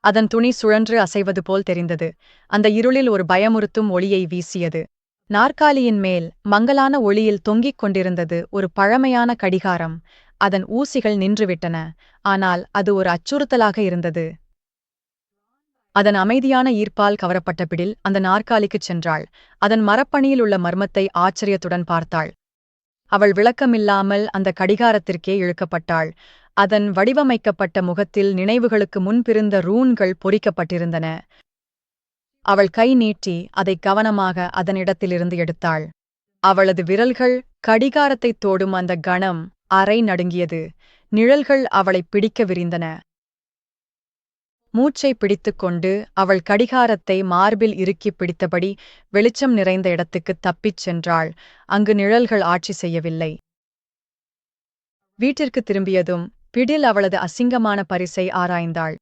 அதன் துணி சுழன்று அசைவது போல் தெரிந்தது. அந்த இருளில் ஒரு பயமுறுத்தும் ஒளியை வீசியது. நாற்காலியின் மேல் மங்கலான ஒளியில் தொங்கிக் கொண்டிருந்தது ஒரு பழமையான கடிகாரம். அதன் ஊசிகள் நின்றுவிட்டன. ஆனால் அது ஒரு அச்சுறுத்தலாக இருந்தது. அதன் அமைதியான ஈர்ப்பால் கவரப்பட்ட பிடில் அந்த நாற்காலிக்குச் சென்றாள். அதன் மரப்பணியில் உள்ள மர்மத்தை ஆச்சரியத்துடன் பார்த்தாள். அவள் விளக்கமில்லாமல் அந்த கடிகாரத்திற்கே இழுக்கப்பட்டாள். அதன் வடிவமைக்கப்பட்ட முகத்தில் நினைவுகளுக்கு முன்பிருந்த ரூன்கள் பொறிக்கப்பட்டிருந்தன. அவள் கை நீட்டி அதை கவனமாக அதனிடத்திலிருந்து எடுத்தாள். அவளது விரல்கள் கடிகாரத்தைத் தோடும் அந்த கணம் அரை நடுங்கியது. நிழல்கள் அவளைப் பிடிக்க விரிந்தன. மூச்சை பிடித்துக்கொண்டு அவள் கடிகாரத்தை மார்பில் இறுக்கிப் பிடித்தபடி வெளிச்சம் நிறைந்த இடத்துக்குத் தப்பிச் சென்றாள். அங்கு நிழல்கள் ஆட்சி செய்யவில்லை. வீட்டிற்கு திரும்பியதும் பிடில் அவளது அசிங்கமான பரிசை ஆராய்ந்தாள்.